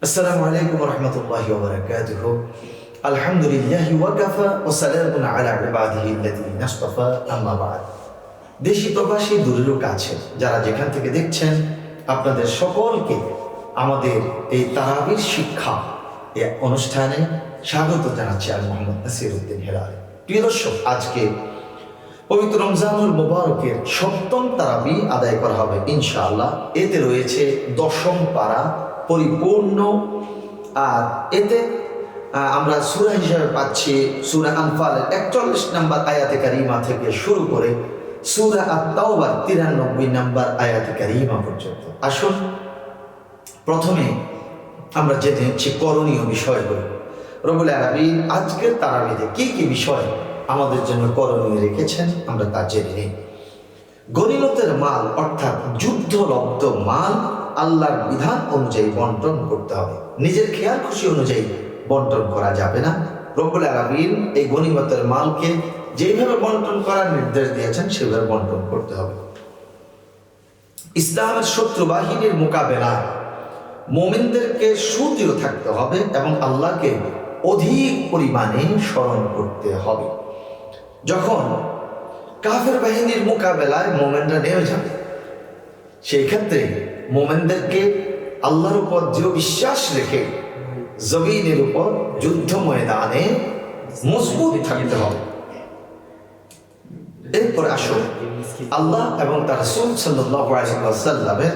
আসসালামু আলাইকুম ওয়া রাহমাতুল্লাহি ওয়া বারাকাতুহু। আলহামদুলিল্লাহি ওয়া কাফা ওয়া সালামুন আলা ইবাদিহি আল্লাযীনা ইসতাফা, আম্মা বা'দ। দেশি প্রবাসী দূরের কাছে যারা যেখান থেকে দেখছেন, আপনাদের সকলকে আমাদের এই তারাবির শিক্ষা এই অনুষ্ঠানে স্বাগত জানাচ্ছি। আমি মোহাম্মদ নাসিরউদ্দিন হেলাল। প্রিয় দর্শক, আজকে পবিত্র রমজানুল মুবারকের সপ্তম তারাবি আদায় করা হবে ইনশাআল্লাহ। এতে রয়েছে দশম পারা পরিপূর্ণ, আর এতে আমরা সূরা হিসেবে পাচ্ছি সূরা আনফালের 41 নম্বর আয়াতে কারিমা থেকে শুরু করে সূরা আত-তাওবার 93 নম্বর আয়াতে কারিমা পর্যন্ত। আসুন প্রথমে আমরা জেনে নিচ্ছি করণীয় বিষয়গুলো। রব্বুল আলামিন আজকের তারাবিতে কি কি বিষয় আমাদের জন্য করণীয় রেখেছেন আমরা তা জেনে নিই। গনিমতের মাল অর্থাৎ যুদ্ধলব্ধ মাল আল্লাহর বিধান অনুযায়ী বন্টন করতে হবে। নিজের খেয়াল খুশি অনুযায়ী বন্টন করা যাবে না। রব্বুল আলামিন এই গনিমতের মালকে যেভাবে বন্টন করার নির্দেশ দিয়েছেন সেভাবে বন্টন করতে হবে। ইসলামের শত্রু বাহিনীর মোকাবেলায় মুমিনদেরকে সুদৃঢ় থাকতে হবে এবং আল্লাহকে অধিক পরিমাণে স্মরণ করতে হবে। যখন কাফের বাহিনীর মোকাবেলায় মোমেনরা নেমে যাবে, সেই ক্ষেত্রে মোমেনদেরকে আল্লাহর উপর দৃঢ় বিশ্বাস রেখে জমিনের উপর যুদ্ধ ময়দানে মজবুত থাকতে হবে। এরপর আসুন আল্লাহ এবং তার রাসূল সাল্লাল্লাহু আলাইহি ওয়াসাল্লামের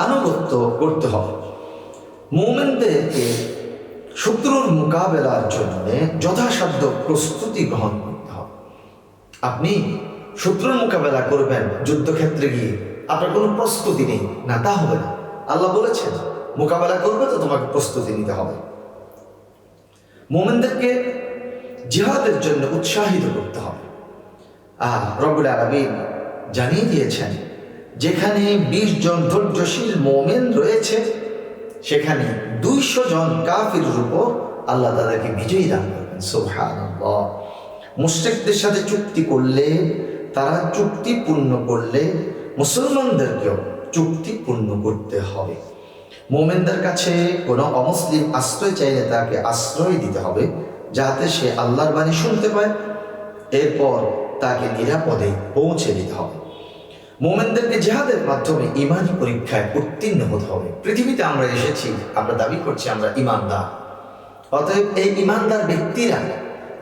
আনুগত্য করতে হবে। মুমিনদেরকে শত্রুর মোকাবেলার জন্য যথাসাধ্য প্রস্তুতি গ্রহণ করতে হবে। আপনি শত্রুর মোকাবেলা করবেন যুদ্ধক্ষেত্রে গিয়ে, আপনার কোনো প্রস্তুতি নেই না, তা হবে না। আল্লাহ বলেছেন মোকাবেলা করবে তো তোমাকে প্রস্তুতি নিতে হবে। মুমিনদেরকে জিহাদের জন্য উৎসাহিত করতে হবে। আর রব্বুল আলামিন জানিয়ে দিয়েছেন যেখানে 20 জন ধৈর্যশীল মুমিন রয়েছে সেখানে 200 জন কাফিরের উপর আল্লাহ তাদেরকে বিজয়ী দান করবেন। সুবহানাল্লাহ। মুশরিকদের সাথে চুক্তি করলে, তারা চুক্তি পূর্ণ করলে মুসলমানদেরকেও চুক্তি পূর্ণ করতে হবে। মুমিনদের কাছে কোনো অমুসলিম আশ্রয় চাইলে তাকে আশ্রয় দিতে হবে, যাতে সে আল্লাহর বাণী শুনতে পায়। এরপর তাকে নিরাপদে পৌঁছে দিতে হবে। মুমিনদেরকে জিহাদের মাধ্যমে ঈমানি পরীক্ষায় উত্তীর্ণ হতে হবে। পৃথিবীতে আমরা এসেছি, আমরা দাবি করছি আমরা ঈমানদার। অতএব এই ঈমানদার ব্যক্তিরা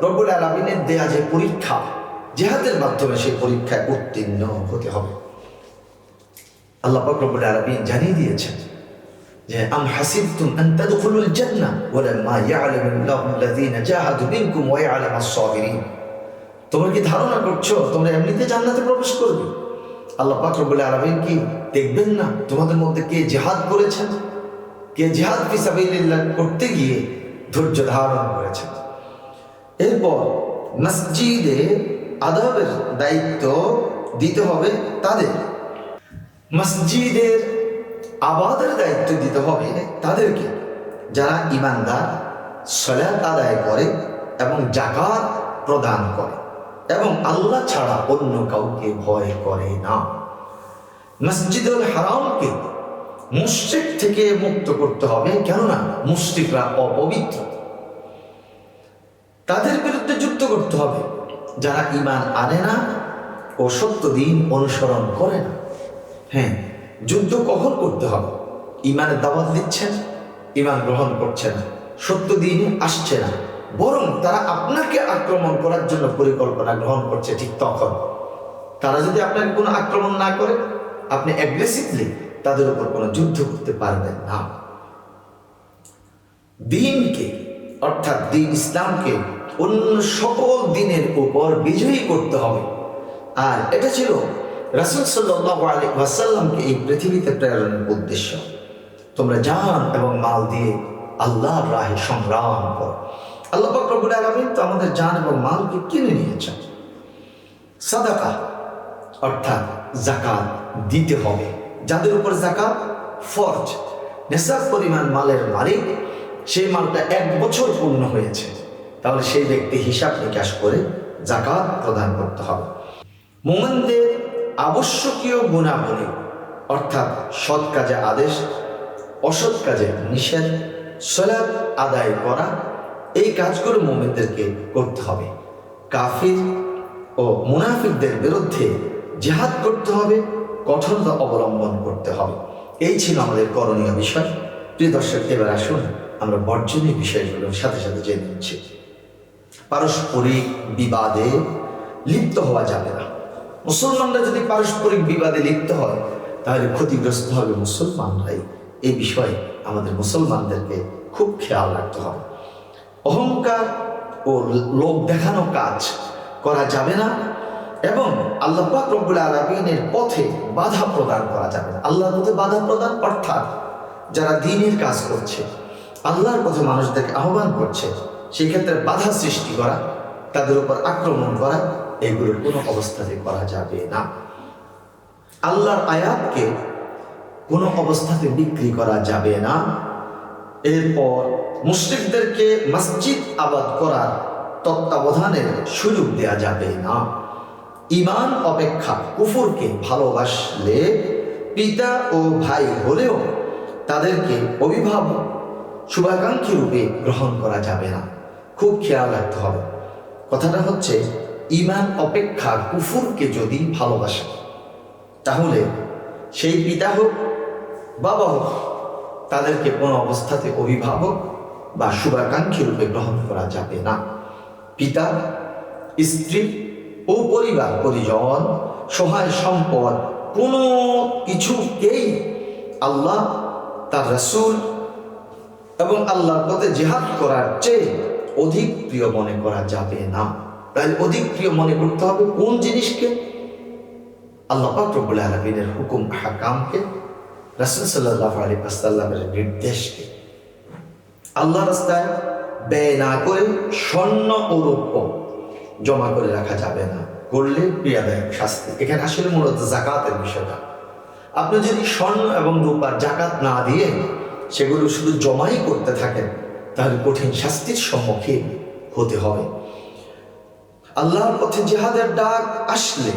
রব্বুল আলামিনের দেয়া যে পরীক্ষা, জিহাদের মাধ্যমে সেই পরীক্ষায় উত্তীর্ণ হতে হবে। আল্লাহ পাক রব্বুল আলামিন জানিয়ে দিয়েছেন যে আম হাসিবতুম আন তাদখুলুল জান্নাহ ওয়া লাম্মা ইয়া'লামুল্লাহু আল্লাযীনা জাহাদু মিনকুম ওয়া ইয়া'লামাস সাবিরিন। তোমরা কি ধারণা করছো তোমরা এমনিতে জান্নাতে প্রবেশ করবে? আল্লাহ পাক রব্বুল আলামিন কি দেখবেন না তোমাদের মধ্যে কে জিহাদ করেছেন, কে জিহাদ ফি সাবিলিল্লাহ করতে গিয়ে ধৈর্য ধারণ করেছেন। এরপর মসজিদে আদাবের দায়িত্ব দিতে হবে তাদের, মসজিদের আবাদের দায়িত্ব দিতে হবে তাদেরকে যারা ঈমানদার, সালাত আদায় করে এবং যাকাত প্রদান করে এবং আল্লাহ ছাড়া অন্য কাউকে ভয় করে না। মসজিদুল হারামকে মুশরিক থেকে মুক্ত করতে হবে, কেননা মুশরিকরা অপবিত্র। তাদের বিরুদ্ধে যুদ্ধ করতে হবে যারা ঈমান আনে না ও সত্য দিন অনুসরণ করে না। হ্যাঁ, যুদ্ধ কখন করতে হবে? ঈমানের দাওয়াত দিচ্ছেন, ঈমান গ্রহণ করছে না, সত্য দিন আসছে না, বরং তারা আপনাকে আক্রমণ করার জন্য পরিকল্পনা গ্রহণ করছে, ঠিক তখন তারা যদি আপনাকে কোনো আক্রমণ না করে, আপনি অ্যাগ্রেসিভলি তাদের উপর কোনো যুদ্ধ করতে পারবেন না। দিনকে অর্থাৎ দিন ইসলামকে অন্য সকল দিনের উপর বিজয়ী করতে হবে। আর এটা ছিল রাসূল সাল্লাল্লাহু আলাইহি ওয়াসাল্লামকে এই পৃথিবীতে প্রেরণের উদ্দেশ্য। তোমরা জান এবং মাল দিয়ে আল্লাহর রাহে সংগ্রাম করো। আল্লাহ পাক রব্বুল আলামিন তো আমাদের জান এবং মালকে কিনে নিয়েছেন। সাদাকা অর্থাৎ যাকাত দিতে হবে। যাদের উপর যাকাত ফরজ, নিসাব পরিমাণ মালের মালিক, সেই মালটা 1 বছর পূর্ণ হয়েছে, তাহলে সেই ব্যক্তি হিসাব নিকাশ করে যাকাত প্রদান করতে হবে। মুমিনদের আবশ্যকীয় গুণাবলী অর্থাৎ সৎ কাজে আদেশ, অসৎ কাজে নিষেধ, সালাত আদায় করা, এই কাজগুলো মুমিনদেরকে করতে হবে। কাফির ও মুনাফিকদের বিরুদ্ধে জিহাদ করতে হবে, কঠোরতা অবলম্বন করতে হবে। এই ছিল আমাদের করণীয় বিষয়। প্রিয় দর্শক, এবার আসুন আমরা বর্জনীয় বিষয়গুলোর সাথে সাথে জেনে নিচ্ছি। পারস্পরিক বিবাদে লিপ্ত হওয়া যাবে না। মুসলমানরা যদি পারস্পরিক বিবাদে লিপ্ত হয় তাহলে ক্ষতিগ্রস্ত হবে মুসলমানরাই। এই বিষয়ে আমাদের মুসলমানদেরকে খুব খেয়াল রাখতে হবে। অহংকার ও লোক দেখানো কাজ করা যাবে না এবং আল্লাহ পাক রব্বুল আলামিনের পথে বাধা প্রদান করা যাবে না। আল্লাহর পথে বাধা প্রদান অর্থাৎ যারা দ্বীনের কাজ করছে, আল্লাহর পথে মানুষদেরকে আহ্বান করছে, সেই ক্ষেত্রে বাধা সৃষ্টি করা, তাদের উপর আক্রমণ করা, এগুলো কোনো অবস্থাতে করা যাবে না। আল্লাহর আয়াতকে কোনো অবস্থাতে বিক্রি করা যাবে না। এরপর মুশরিকদেরকে মসজিদ আবাদ করার তত্ত্বাবধানের সুযোগ দেয়া যাবে না। ঈমান অপেক্ষা কুফরকে ভালোবাসলে পিতা ও ভাই হলেও তাদেরকে অভিভাবক শুভাকাঙ্ক্ষী রূপে গ্রহণ করা যাবে না। খুব খেয়াল রাখতে হবে। কথাটা হচ্ছে, ঈমান অপেক্ষা কুফরকে যদি ভালোবাসে তাহলে সেই পিতা হোক বাবা হোক, তাদেরকে কোনো অবস্থাতে অভিভাবক বা শুভাকাঙ্ক্ষী রূপে গ্রহণ করা যাবে না। পিতা, স্ত্রী ও পরিবার পরিজন, সহায় সম্পদ, কোনো কিছুকেই আল্লাহ, তার রাসূল এবং আল্লাহর পথে জিহাদ করার চেয়ে অধিক প্রিয় মনে করা যাবে না। তাহলে অধিক প্রিয় মনে করতে হবে কোন জিনিসকে? আল্লাহ পাক রব্বুল আলামিনের হুকুম আহকামকে, রাসূল সাল্লাল্লাহু আলাইহি ওয়াসাল্লামের নির্দেশকে। আল্লাহ রাস্তায় ব্যয় না করে স্বর্ণ ও রৌপ্য জমা করে রাখা যাবে না, করলে ক্রিয়াদায়ক শাস্তি। এখানে আসলে মূলত যাকাতের বিষয়টা। আপনি যদি স্বর্ণ এবং রূপার যাকাত না দিয়ে সেগুলো শুধু জমাই করতে থাকেন তাহলে কঠিন শাস্তির সম্মুখীন হতে হবে। আল্লাহর পথে জিহাদের ডাক আসলে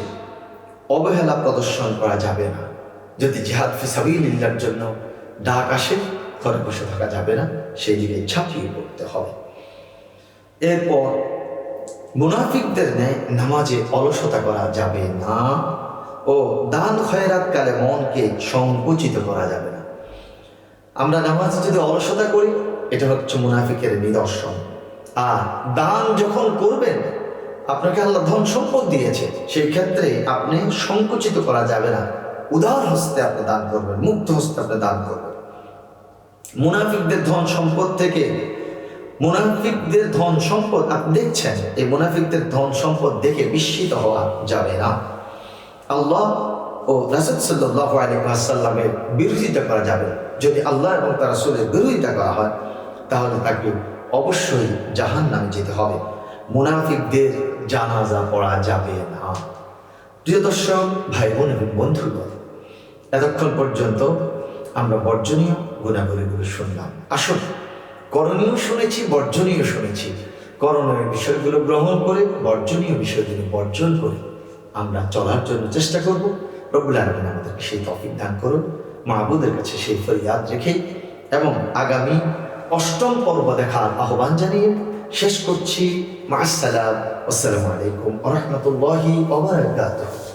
অবহেলা প্রদর্শন করা যাবে না। যদি জিহাদ ফি সাবিলিল্লাহর জন্য ডাক আসে, ঘরে বসে থাকা যাবে না, সেই দিকে ঝাঁপিয়ে পড়তে হবে। এরপর মুনাফিকদের ন্যায় নামাজে অলসতা করা যাবে না ও দান খয়রাত কালে মনকে সংকুচিত করা যাবে না। আমরা নামাজে যদি অলসতা করি, এটা হচ্ছে মুনাফিকের নিদর্শন। আর দান যখন করবেন, আপনাকে আল্লাহ ধন সম্পদ দিয়েছে, সেই ক্ষেত্রে আপনি সংকুচিত করা যাবে না। উদার হস্তে আপনি দান করবেন, মুক্ত হস্তে আপনি দান করবেন। মুনাফিকদের ধন সম্পদ থেকে, মুনাফিকদের ধন সম্পদ আপনি দেখছেন, এই মুনাফিকদের ধন সম্পদ দেখে বিস্মিত হওয়া যাবে না। আল্লাহ ও রাসূল সাল্লাল্লাহু আলাইহি ওয়াসাল্লামের বিরোধিতা করা যাবে। যদি আল্লাহ এবং তার রাসূলের বিরোধিতা করা হয় তাহলে তাকে অবশ্যই জাহান্নামে যেতে হবে। মুনাফিকদের জানাজা পড়া যাবে না। প্রিয় দর্শক, ভাই বোন এবং বন্ধুগণ, এতক্ষণ পর্যন্ত আমরা বর্জনীয় গুণাবলীগুলো শুনলাম। আসুন, করণীয় শুনেছি, বর্জনীয় শুনেছি। করণীয় বিষয়গুলো গ্রহণ করে বর্জনীয় বিষয়গুলো বর্জন করে আমরা চলার জন্য চেষ্টা করব। রব্বুল আলামিন আমাদেরকে সেই তৌফিক দান করুন। মাহবুদের কাছে সেই ফরিয়াদ রেখে এবং আগামী ৮ম পর্ব দেখার আহ্বান জানিয়ে শেষ করছি। মা'আস সালাম। আসসালামু আলাইকুম ওয়া রাহমাতুল্লাহি ওয়া বারাকাতুহু।